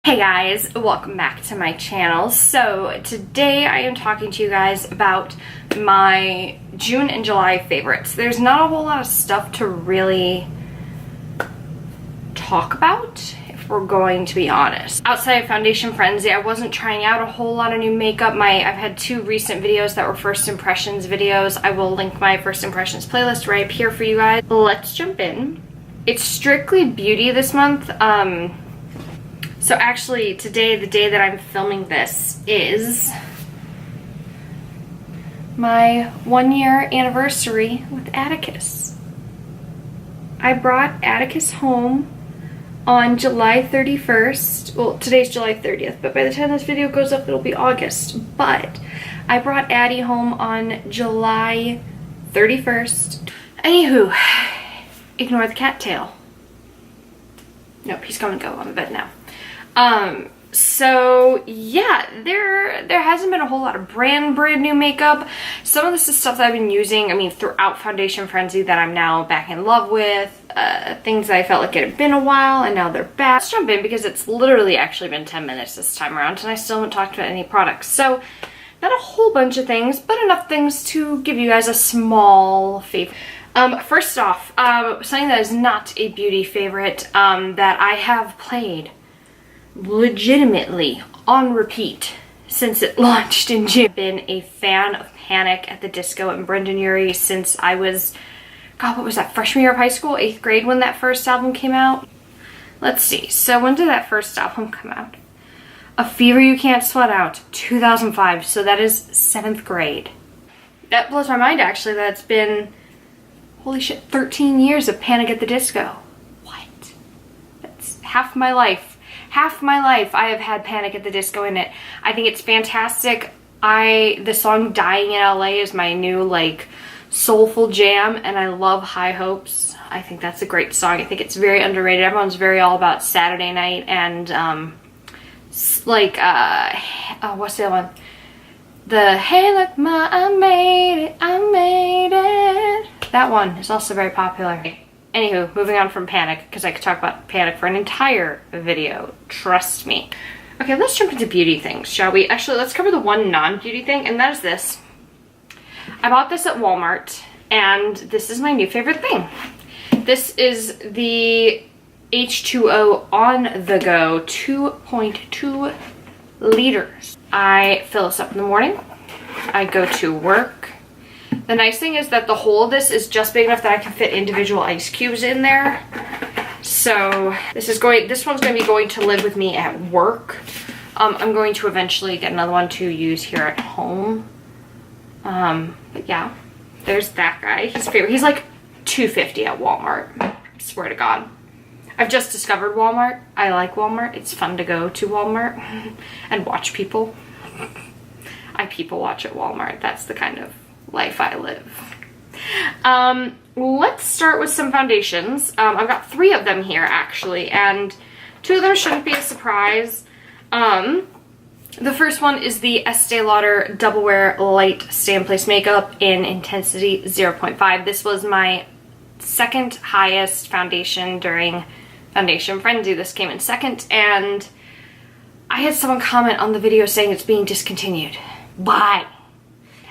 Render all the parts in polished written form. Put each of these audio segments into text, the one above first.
Hey guys, welcome back to my channel. So today I am talking to you guys about my June and July favorites. There's not a whole lot of stuff to really talk about, if we're going to be honest. Outside of Foundation Frenzy, I wasn't trying out a whole lot of new makeup. I've had two recent videos that were first impressions videos. I will link my first impressions playlist right up here for you guys. Let's jump in. It's strictly beauty this month. So actually today, the day that I'm filming this, is my 1 year anniversary with Atticus. I brought Atticus home on July 31st. Well, today's July 30th, but by the time this video goes up, it'll be August. But I brought Addie home on July 31st. Anywho, ignore the cat tail. Nope, he's gonna go on the bed now. So yeah, there hasn't been a whole lot of brand new makeup. Some of this is stuff that I've been using, throughout Foundation Frenzy that I'm now back in love with. Things that I felt like it had been a while and now they're back. Let's jump in because it's literally actually been 10 minutes this time around and I still haven't talked about any products. So not a whole bunch of things, but enough things to give you guys a small favor. First off, something that is not a beauty favorite, that I have played legitimately on repeat since it launched in June. I've been a fan of Panic at the Disco and Brendan Urie since I was, God, what was that, freshman year of high school, 8th grade when that first album came out? Let's see, so when did that first album come out? A Fever You Can't Sweat Out, 2005, so that is 7th grade. That blows my mind actually that it's been, holy shit, 13 years of Panic at the Disco. What? That's half my life. Half my life I have had Panic at the Disco in it. I think it's fantastic. The song Dying in LA is my new like soulful jam and I love High Hopes. I think that's a great song. I think it's very underrated. Everyone's very all about Saturday Night and what's the other one? The Hey Look Ma, I Made It. That one is also very popular. Anywho, moving on from Panic, because I could talk about Panic for an entire video, trust me. Okay, let's jump into beauty things, shall we? Actually, let's cover the one non-beauty thing, and that is this. I bought this at Walmart, and this is my new favorite thing. This is the H2O On The Go 2.2 liters. I fill this up in the morning. I go to work. The nice thing is that the hole of this is just big enough that I can fit individual ice cubes in there. So this one's going to be going to live with me at work. I'm going to eventually get another one to use here at home. But yeah, there's that guy. He's like $2.50 at Walmart. I swear to God. I've just discovered Walmart. I like Walmart. It's fun to go to Walmart and watch people. I people watch at Walmart. That's the kind of life I live. Let's start with some foundations. I've got 3 of them here actually, and 2 of them shouldn't be a surprise. The first one is the Estee Lauder Double Wear Light Stay in Place Makeup in Intensity 0.5. This was my second highest foundation during Foundation Frenzy. This came in second, and I had someone comment on the video saying it's being discontinued. Why?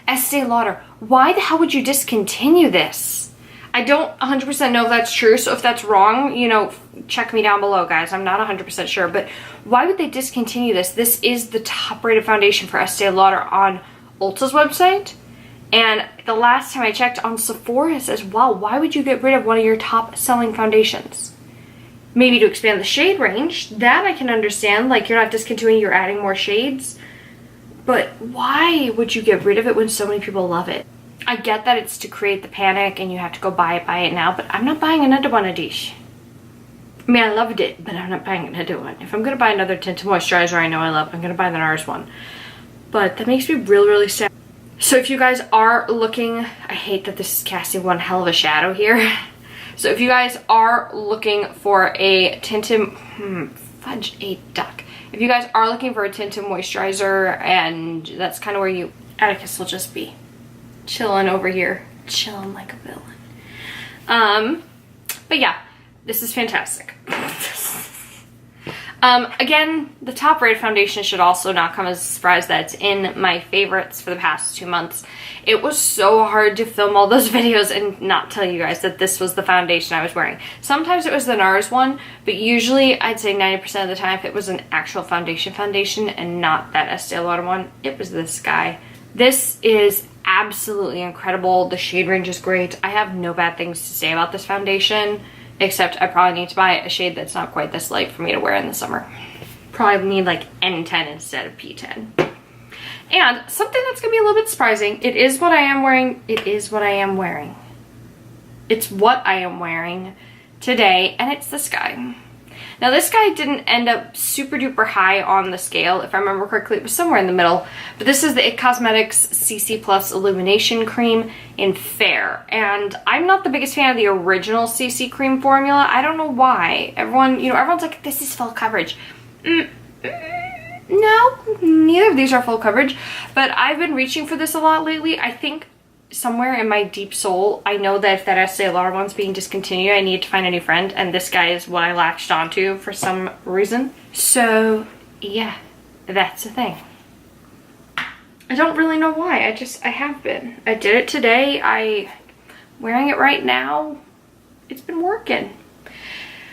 Estee Lauder, why the hell would you discontinue this? I don't 100% know if that's true, so if that's wrong, you know, check me down below, guys. I'm not 100% sure, but why would they discontinue this? This is the top-rated foundation for Estee Lauder on Ulta's website, and the last time I checked on Sephora's as well. Why would you get rid of one of your top-selling foundations? Maybe to expand the shade range. That I can understand, like you're not discontinuing, you're adding more shades. But why would you get rid of it when so many people love it? I get that it's to create the panic and you have to go buy it now, but I'm not buying another one of these. I loved it, but I'm not buying another one. If I'm going to buy another tinted moisturizer I know I love, I'm going to buy the NARS one. But that makes me really sad. So if you guys are looking, I hate that this is casting one hell of a shadow here. So if you guys are looking for a tinted, fudge a duck. If you guys are looking for a tinted moisturizer and that's kind of where you, Atticus will just be chilling over here, chilling like a villain. But yeah, this is fantastic. Again, the top rated foundation should also not come as a surprise that it's in my favorites for the past 2 months. It was so hard to film all those videos and not tell you guys that this was the foundation I was wearing. Sometimes it was the NARS one, but usually I'd say 90% of the time if it was an actual foundation and not that Estee Lauder one, it was this guy. This is absolutely incredible. The shade range is great. I have no bad things to say about this foundation, except I probably need to buy a shade that's not quite this light for me to wear in the summer. Probably need like N10 instead of P10. And something that's gonna be a little bit surprising, it is what I am wearing. It is what I am wearing. It's what I am wearing today, and it's this guy. Now this guy didn't end up super duper high on the scale. If I remember correctly, it was somewhere in the middle. But this is the IT Cosmetics CC Plus Illumination Cream in Fair. And I'm not the biggest fan of the original CC cream formula. I don't know why. Everyone's like, this is full coverage. No, neither of these are full coverage. But I've been reaching for this a lot lately. I think somewhere in my deep soul, I know that if that Estee Lauder one's being discontinued, I need to find a new friend, and this guy is what I latched onto for some reason. So yeah, that's the thing. I don't really know why. I have been. I did it today. I'm wearing it right now. It's been working.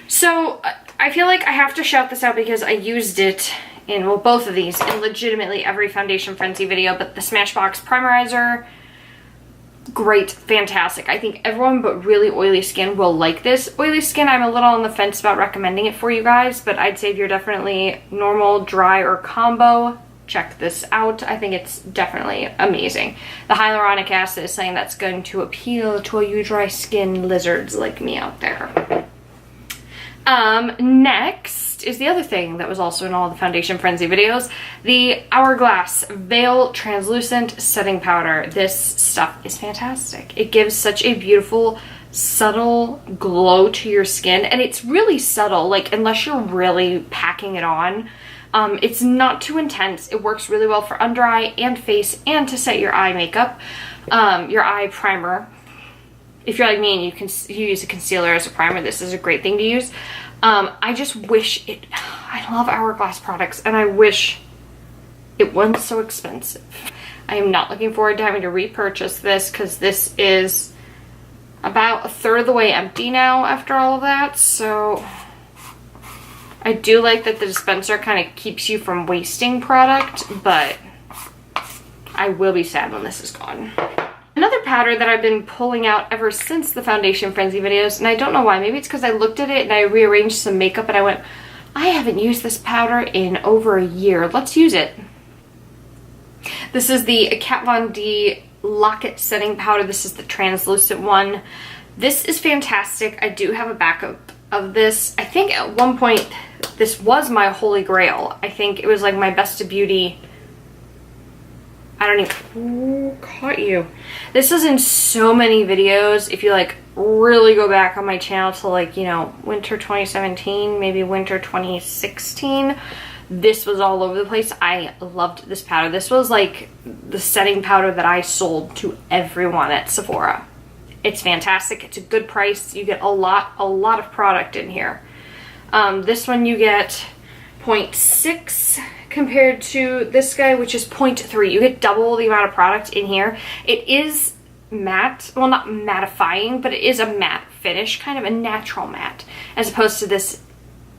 So I feel like I have to shout this out because I used it in, well, both of these in legitimately every Foundation Frenzy video, but the Smashbox Primerizer, great, fantastic. I think everyone but really oily skin will like this. Oily skin, I'm a little on the fence about recommending it for you guys, but I'd say if you're definitely normal, dry, or combo, check this out. I think it's definitely amazing. The hyaluronic acid is something that's going to appeal to all you dry skin lizards like me out there. Next is the other thing that was also in all the Foundation Frenzy videos, the Hourglass Veil Translucent Setting Powder. This stuff is fantastic. It gives such a beautiful, subtle glow to your skin, and it's really subtle, like unless you're really packing it on. It's not too intense. It works really well for under eye and face and to set your eye makeup, your eye primer. If you're like me and you use a concealer as a primer, this is a great thing to use. I just wish it, I love Hourglass products and I wish it wasn't so expensive. I am not looking forward to having to repurchase this because this is about a third of the way empty now after all of that. So I do like that the dispenser kind of keeps you from wasting product, but I will be sad when this is gone. Another powder that I've been pulling out ever since the Foundation Frenzy videos, and I don't know why, maybe it's because I looked at it and I rearranged some makeup and I went, I haven't used this powder in over a year. Let's use it. This is the Kat Von D Locket Setting Powder. This is the translucent one. This is fantastic. I do have a backup of this. I think at one point this was my holy grail. I think it was like my Best of Beauty. I don't even, ooh, caught you. This is in so many videos. If you like really go back on my channel to like, you know, winter 2017, maybe winter 2016, this was all over the place. I loved this powder. This was like the setting powder that I sold to everyone at Sephora. It's fantastic. It's a good price. You get a lot of product in here. This one you get 0.6 compared to this guy, which is 0.3. You get double the amount of product in here. It is matte, well, not mattifying, but it is a matte finish, kind of a natural matte, as opposed to this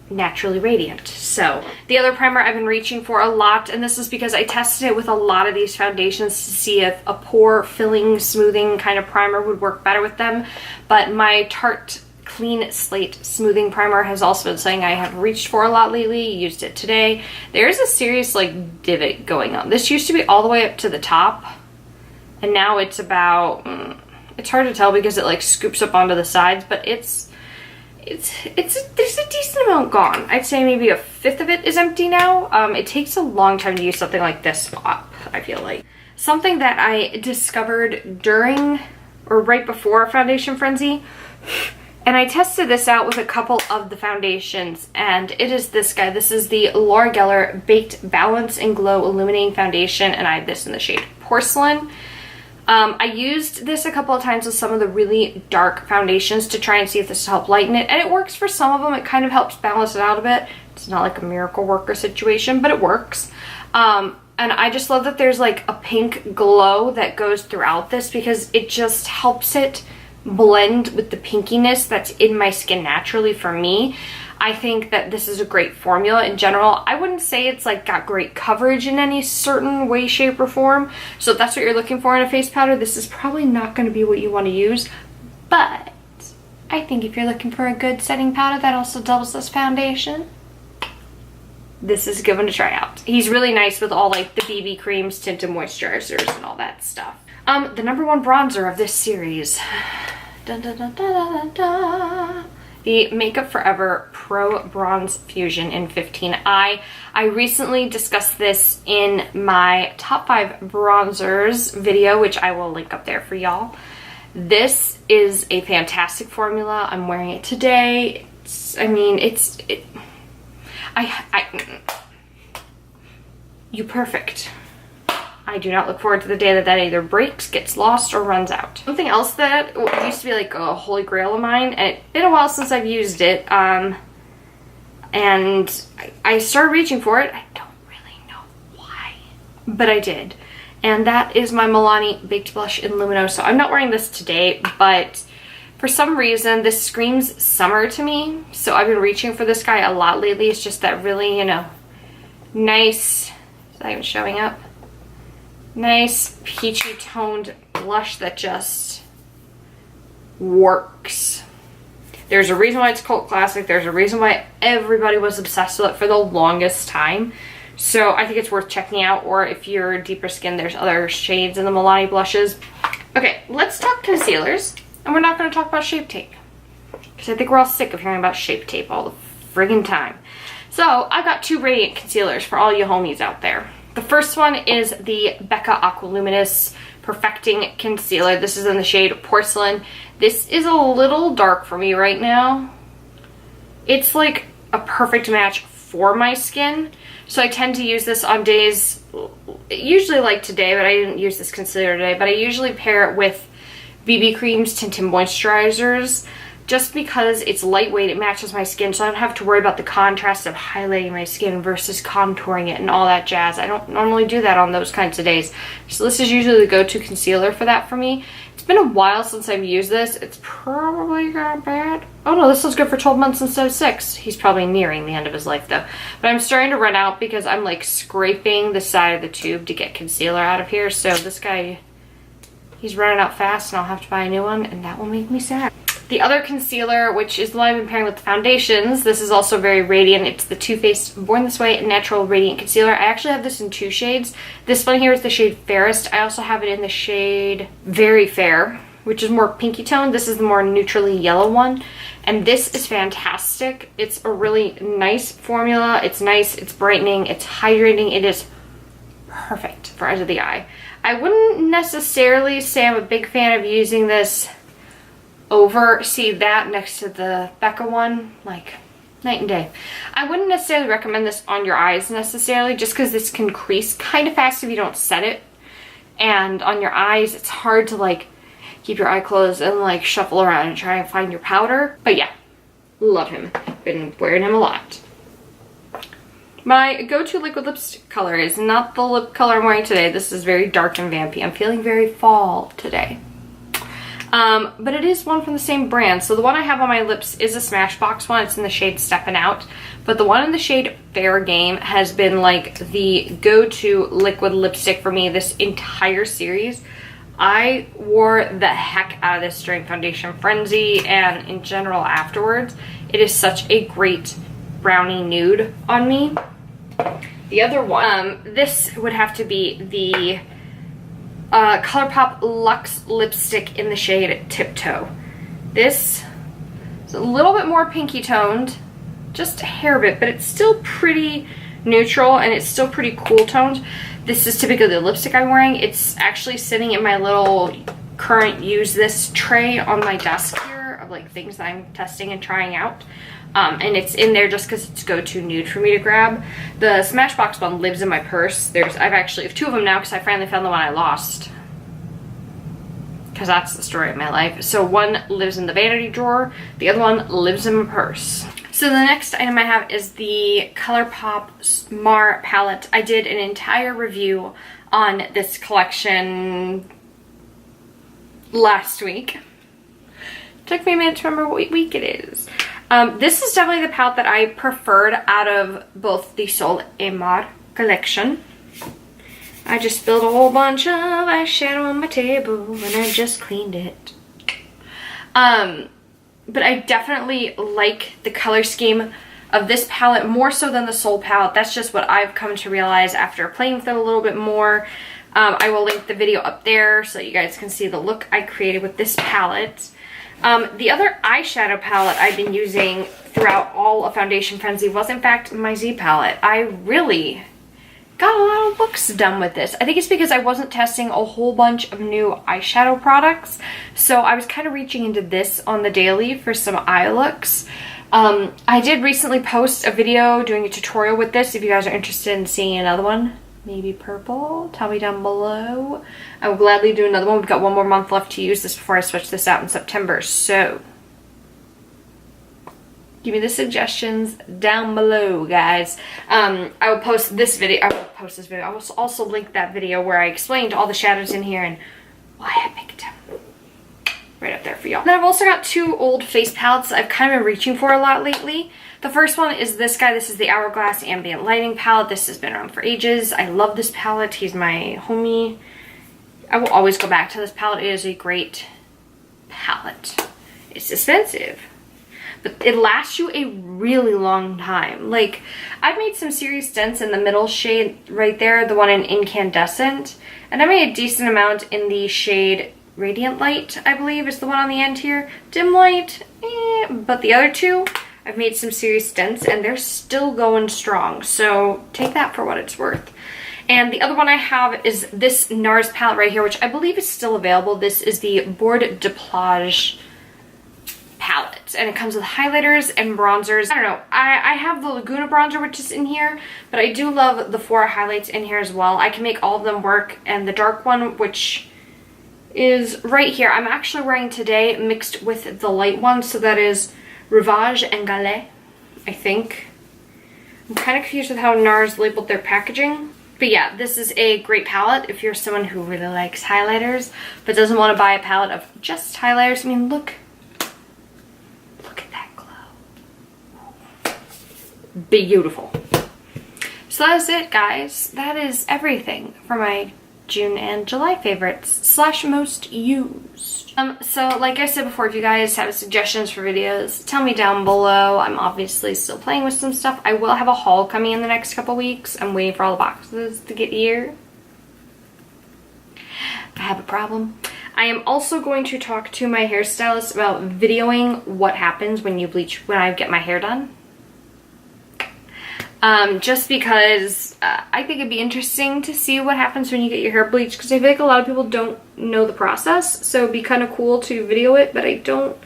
naturally radiant. So the other primer I've been reaching for a lot, and this is because I tested it with a lot of these foundations to see if a pore filling, smoothing kind of primer would work better with them, but my Tarte Clean Slate Smoothing Primer has also been something I have reached for a lot lately. Used it today. There's a serious like divot going on. This used to be all the way up to the top, and now it's about, it's hard to tell because it like scoops up onto the sides, but there's a decent amount gone. I'd say maybe a fifth of it is empty now. It takes a long time to use something like this up, I feel like. Something that I discovered during or right before Foundation Frenzy, and I tested this out with a couple of the foundations, and it is this guy. This is the Laura Geller Baked Balance and Glow Illuminating Foundation, and I have this in the shade Porcelain. I used this a couple of times with some of the really dark foundations to try and see if this will help lighten it, and it works for some of them. It kind of helps balance it out a bit. It's not like a miracle worker situation, but it works. And I just love that there's like a pink glow that goes throughout this because it just helps it blend with the pinkiness that's in my skin naturally for me. I think that this is a great formula in general. I wouldn't say it's like got great coverage in any certain way, shape, or form. So if that's what you're looking for in a face powder, this is probably not going to be what you want to use. But I think if you're looking for a good setting powder that also doubles as foundation, this is a good one to try out. He's really nice with all like the BB creams, tinted moisturizers, and all that stuff. The number one bronzer of this series. Dun, dun, dun, dun, dun, dun. The Makeup Forever Pro Bronze Fusion in 15i. I recently discussed this in my top 5 bronzers video, which I will link up there for y'all. This is a fantastic formula. I'm wearing it today. You're perfect. I do not look forward to the day that either breaks, gets lost, or runs out. Something else that used to be like a holy grail of mine, and it's been a while since I've used it, and I started reaching for it. I don't really know why, but I did. And that is my Milani Baked Blush in Luminoso. I'm not wearing this today, but for some reason, this screams summer to me. So I've been reaching for this guy a lot lately. It's just that really, you know, nice, is that even showing up? Nice peachy toned blush that just works. There's a reason why it's a cult classic. There's a reason why everybody was obsessed with it for the longest time. So I think it's worth checking out, or if you're deeper skin, there's other shades in the Milani blushes. Okay, let's talk concealers, and we're not going to talk about Shape Tape, because I think we're all sick of hearing about Shape Tape all the friggin' time. So I got 2 radiant concealers for all you homies out there. The first one is the Becca Aqua Luminous Perfecting Concealer. This is in the shade Porcelain. This is a little dark for me right now. It's like a perfect match for my skin. So I tend to use this on days, usually like today, but I didn't use this concealer today, but I usually pair it with BB creams, tinted moisturizers, just because it's lightweight, it matches my skin, so I don't have to worry about the contrast of highlighting my skin versus contouring it and all that jazz. I don't normally do that on those kinds of days. So this is usually the go-to concealer for that for me. It's been a while since I've used this. It's probably got bad. Oh no, this was good for 12 months instead of 6. He's probably nearing the end of his life though. But I'm starting to run out because I'm like scraping the side of the tube to get concealer out of here. So this guy, he's running out fast and I'll have to buy a new one, and that will make me sad. The other concealer, which is the one I've been pairing with the foundations, this is also very radiant. It's the Too Faced Born This Way Natural Radiant Concealer. I actually have this in 2 shades. This one here is the shade Fairest. I also have it in the shade Very Fair, which is more pinky toned. This is the more neutrally yellow one. And this is fantastic. It's a really nice formula. It's nice, it's brightening, it's hydrating. It is perfect for under the eye. I wouldn't necessarily say I'm a big fan of using this over, see that next to the Becca one, like night and day. I wouldn't necessarily recommend this on your eyes necessarily, just because this can crease kind of fast if you don't set it. And on your eyes, it's hard to like keep your eye closed and like shuffle around and try and find your powder. But yeah, love him. Been wearing him a lot. My go-to liquid lipstick color is not the lip color I'm wearing today. This is very dark and vampy. I'm feeling very fall today. But it is one from the same brand. So the one I have on my lips is a Smashbox one. It's in the shade Steppin' Out. But the one in the shade Fair Game has been like the go-to liquid lipstick for me this entire series. I wore the heck out of this during Foundation Frenzy and in general afterwards. It is such a great brownie nude on me. The other one, this would have to be the ColourPop Luxe lipstick in the shade Tiptoe. This is a little bit more pinky toned, just a hair bit, but it's still pretty neutral and it's still pretty cool toned. This is typically the lipstick I'm wearing. It's actually sitting in my little current use this tray on my desk here of like things that I'm testing and trying out. And it's in there just because it's go-to nude for me to grab. The Smashbox one lives in my purse. I've actually have 2 of them now because I finally found the one I lost. Because that's the story of my life. So one lives in the vanity drawer, the other one lives in my purse. So the next item I have is the ColourPop Mar Palette. I did an entire review on this collection last week. Took me a minute to remember what week it is. This is definitely the palette that I preferred out of both the Sol et Mar collection. I just spilled a whole bunch of eyeshadow on my table and I just cleaned it. But I definitely like the color scheme of this palette more so than the Sol palette. That's just what I've come to realize after playing with it a little bit more. I will link the video up there so that you guys can see the look I created with this palette. The other eyeshadow palette I've been using throughout all of Foundation Frenzy was in fact my Z palette. I really got a lot of looks done with this. I think it's because I wasn't testing a whole bunch of new eyeshadow products, so I was kind of reaching into this on the daily for some eye looks. I did recently post a video doing a tutorial with this. If you guys are interested in seeing another one, maybe purple, tell me down below. I will gladly do another one. We've got 1 more month left to use this before I switch this out in September, so give me the suggestions down below, guys. I will post this video. I will also link that video where I explained all the shadows in here and why I picked them. Right up there for y'all. Then I've also got 2 old face palettes I've kind of been reaching for a lot lately. The first one is this guy. This is the Hourglass Ambient Lighting palette. This has been around for ages. I love this palette. He's my homie. I will always go back to this palette. It is a great palette. It's expensive, but it lasts you a really long time. Like, I've made some serious dents in the middle shade right there, the one in Incandescent, and I made a decent amount in the shade Radiant Light, I believe is the one on the end here. Dim Light, but the other 2, I've made some serious dents and they're still going strong, so take that for what it's worth. And the other one I have is this NARS palette right here, which I believe is still available. This is the Bord de Plage palette, and it comes with highlighters and bronzers. I don't know, I have the Laguna bronzer, which is in here, but I do love the 4 highlights in here as well. I can make all of them work, and the dark one, which is right here, I'm actually wearing today mixed with the light one, so that is Rivage and Gallet, I think. I'm kind of confused with how NARS labeled their packaging. But yeah, this is a great palette if you're someone who really likes highlighters but doesn't want to buy a palette of just highlighters. I mean, look at that glow. Beautiful. So that's it, guys. That is everything for my June and July favorites / most used. So like I said before, if you guys have suggestions for videos, tell me down below. I'm obviously still playing with some stuff. I will have a haul coming in the next couple weeks. I'm waiting for all the boxes to get here. I have a problem. I am also going to talk to my hairstylist about videoing what happens when you bleach, when I get my hair done. Just because I think it'd be interesting to see what happens when you get your hair bleached, because I feel like a lot of people don't know the process, so it'd be kind of cool to video it, but I don't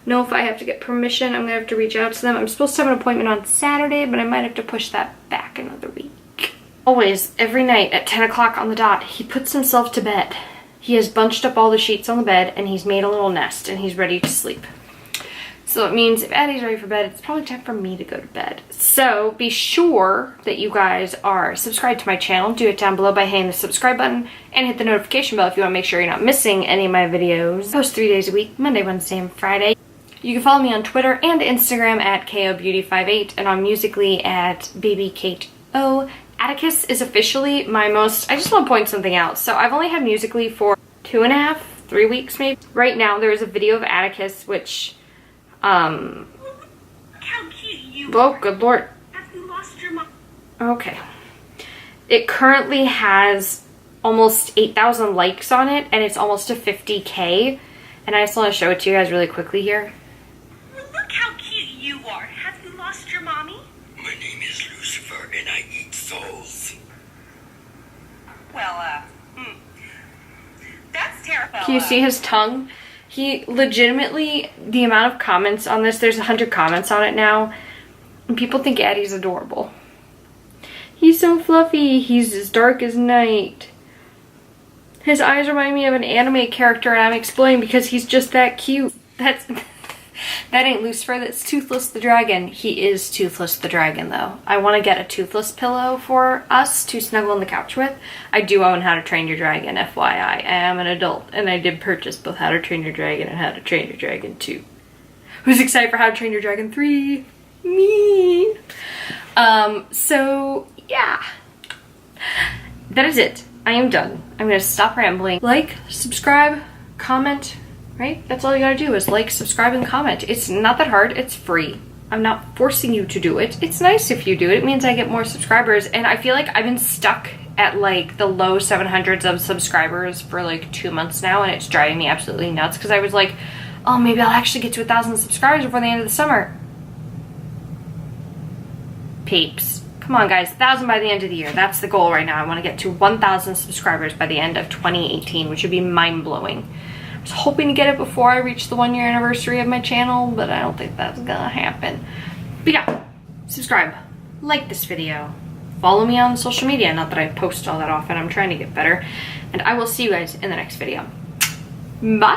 know if I have to get permission. I'm gonna have to reach out to them. I'm supposed to have an appointment on Saturday, but I might have to push that back another week. Always, every night at 10 o'clock on the dot, he puts himself to bed. He has bunched up all the sheets on the bed, and he's made a little nest, and he's ready to sleep. So it means if Addie's ready for bed, it's probably time for me to go to bed. So be sure that you guys are subscribed to my channel. Do it down below by hitting the subscribe button and hit the notification bell if you want to make sure you're not missing any of my videos. I post 3 days a week, Monday, Wednesday, and Friday. You can follow me on Twitter and Instagram at KOBeauty58 and on Musical.ly at babykateo. Atticus is officially my most... I just want to point something out. So I've only had Musical.ly for 2.5, 3 weeks maybe. Right now there is a video of Atticus which... How cute you are. Good lord. Have you lost your mom? Okay. It currently has almost 8,000 likes on it, and it's almost to 50K. And I just want to show it to you guys really quickly here. Look how cute you are. Have you lost your mommy? My name is Lucifer, and I eat souls. Well, that's terrifying. Can you see his tongue? He legitimately, the amount of comments on this, there's 100 comments on it now, and people think Addie's adorable. He's so fluffy. He's as dark as night. His eyes remind me of an anime character, and I'm explaining because he's just that cute. That ain't Lucifer, that's Toothless the Dragon. He is Toothless the Dragon, though. I want to get a Toothless pillow for us to snuggle on the couch with. I do own How to Train Your Dragon, FYI. I am an adult, and I did purchase both How to Train Your Dragon and How to Train Your Dragon 2. Who's excited for How to Train Your Dragon 3? Me! So, yeah. That is it. I am done. I'm gonna stop rambling. Like, subscribe, comment, right? That's all you gotta do is like, subscribe, and comment. It's not that hard. It's free. I'm not forcing you to do it. It's nice if you do it. It means I get more subscribers, and I feel like I've been stuck at like the low 700s of subscribers for like 2 months now, and it's driving me absolutely nuts because I was like, oh, maybe I'll actually get to 1,000 subscribers before the end of the summer. Peeps. Come on, guys. 1,000 by the end of the year. That's the goal right now. I want to get to 1,000 subscribers by the end of 2018, which would be mind-blowing. I was hoping to get it before I reach the 1-year anniversary of my channel, but I don't think that's gonna happen. But yeah, subscribe, like this video, follow me on social media. Not that I post all that often. I'm trying to get better. And I will see you guys in the next video. Bye!